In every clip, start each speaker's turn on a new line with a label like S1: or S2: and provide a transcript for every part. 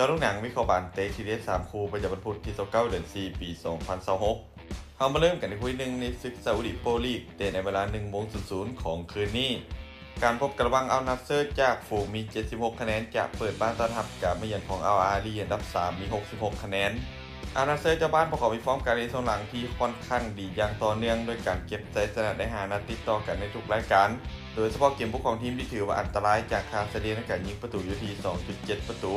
S1: จอลูกหนังวิเคราะห์บานเตะทีเดส3คู่ประจำวันพุธที่29เดือน4ปี2026เรามาเริ่มกันในคู่หนึ่งในศึกซาอุดิโปรลีกเตะในเวลา1:00ของคืนนี้การพบกันระหว่างอัลนัสเซอร์จากฝูงมี76คะแนนจะเปิดบ้านต้อนรับกับเยือนของอัลอาลีอันดับ3มี66คะแนนอัลนัสเซอร์เจ้าบ้านประกอบมีฟอร์มการเล่นช่วงหลังที่ค่อนข้างดีอย่างต่อเนื่องโดยการเก็บชัยชนะได้5นัดติดต่อกันในทุกรายการโดยเฉพาะเกมบุกของทีมที่ถือว่าอันตรายจากคาซาเดียในการยิงประตูอยู่ที่ 2.7 ประตู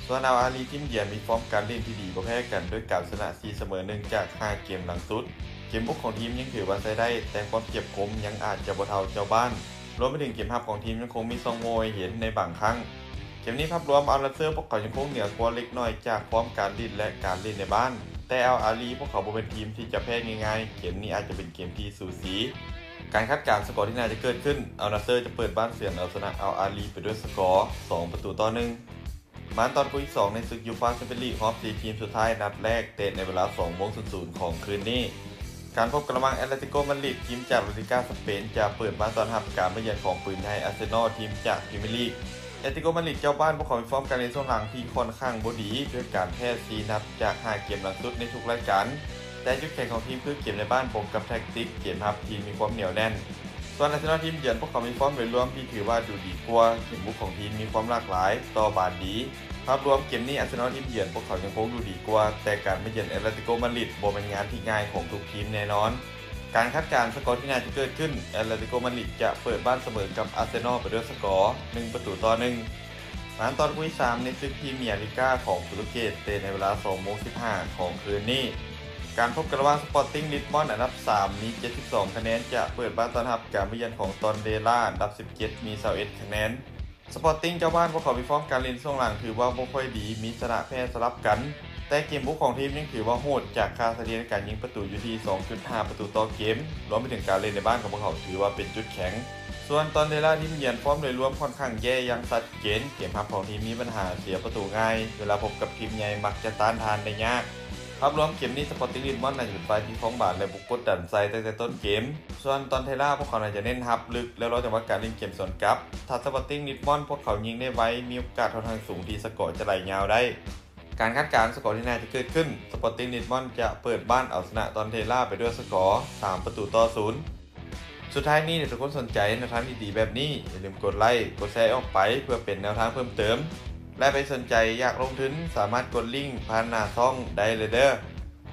S1: ส่วนอัลอาลีทีมเยือนมีฟอร์มการเล่นที่ดีบ่แพ้กันด้วยการชนะ4เสมอ1จาก5เกมหลังสุดเกมบุกของทีมยังถือว่าใช้ได้แต่ความเจ็บคมยังอาจจะบ่เท่าเจ้าบ้านรวมไปถึงเกมรับของทีมยังคงมีซองโวยเห็นในบางครั้งเกมนี้ภาพรวมอัลนัสเซอร์พวกเขายังคงเหนือกว่าเล็กน้อยจากฟอร์มการเล่นและการเล่นในบ้านแต่อัลอาลีพวกเขาบ่เป็นทีมที่จะแพ้ง่ายๆเกมนี้อาจจะเป็นเกมที่สูสีการคาดการณ์สกอร์ที่น่าจะเกิดขึ้นอัลนัสเซอร์จะเปิดบ้านเสือนเอาชนะอัลอาลีไปด้วยสกอร์2-1มาตอนคู่ที่2ในศึกยูฟ่าแชมเปี้ยนลีกรอบ4ทีมสุดท้ายนัดแรกเตะในเวลา 2:00 ของคืนนี้การพบกันระหว่างแอตเลติโกมาดริดทีมจากลาลิก้าสเปนจะเปิดบ้านต้อนรับการมาเยือนของปืนไทยอาร์เซนอลทีมจากพรีเมียร์ลีกแอตเลติโกมาดริดเจ้าบ้านพวกเขามีฟอร์มการเล่นช่วงหลังที่ค่อนข้างบ่ดีด้วยการแพ้4นัดจาก5เกมหลังสุดในทุกรายการแต่จุดแข็งของทีมคือเกมในบ้านบวกกับแท็กติกเกมรับทีมมีความเหนียวแน่นส่วนอาร์เซนอลทีมเยือนพวกเขามีฟอร์มโดยรวมที่ถือว่าดูดีกว่าเกมบุกของทีมมีความหลากหลายต่อบาดดีภาพรวมเกมนี้อาร์เซนอลทีมเยือนพวกเขายังคงดูดีกว่าแต่การมาเยือนแอตเลติโกมาดริดบ่เป็นงานที่ง่ายของทุกทีมแน่นอนการคาดการณ์สกอร์ที่น่าจะเกิดขึ้นแอตเลติโกมาดริดจะเปิดบ้านเสมอกับอาร์เซนอลไปด้วยสกอร์1-1มาตอนคู่ที่3ในศึกพรีเมียร์ลีกของโปรตุเกสเตะในเวลา 2:15 ของคืนนี้การพบกันระหว่างสปอร์ติ้งลิสบอนอันดับ3มี72คะแนนจะเปิดบ้านต้อนรับการมาเยือนของตอนเดล่าอันดับ17มี21คะแนนสปอร์ติ้งเจ้าบ้านพวกเขามีฟอร์มการเล่นช่วงหลังถือว่าบ่ค่อยดีมีชนะแพ้สลับกันแต่เกมบุกของทีมยังถือว่าโหดจากคาซาเดียในการยิงประตูอยู่ที่ 2.5 ประตูต่อเกมรวมไปถึงการเล่นในบ้านของพวกเขาถือว่าเป็นจุดแข็งส่วนตอนเดล่าทีมเยือนฟอร์มโดยรวมค่อนข้างแย่ยังชัดเจนเกมรับของทีมมีปัญหาเสียประตูง่ายเวลาพบกับทีมใหญ่มักจะต้านทานได้ยากภาพรวมเกมนี้สปอร์ติ้งลิสบอนน่าจะเป็นฝ่ายที่ครองบาทและบุกกดดันใส่ตั้งแต่ต้นเกมส่วนตอนเทล่าพวกเขาน่าจะเน้นรับลึกแล้วรอจังหวะการเล่นเกมสวนกลับถ้าสปอร์ติ้งลิสบอนพวกเขายิงได้ไวมีโอกาสค่อนข้างสูงที่สกอร์จะไหลยาวได้การคาดการณ์สกอร์ที่น่าจะเกิดขึ้นสปอร์ติ้งลิสบอนจะเปิดบ้านเอาชนะตอนเทล่าไปด้วยสกอร์3-0สุดท้ายนี้ทุกคนสนใจแนวทางดีๆแบบนี้อย่าลืมกดไลค์กดแชร์ออกไปเพื่อเป็นแนวทางเพิ่มเติมและไปสนใจอยากลงทุนสามารถกดลิงก์ผ่านหน้าช่องได้เลยเด้อ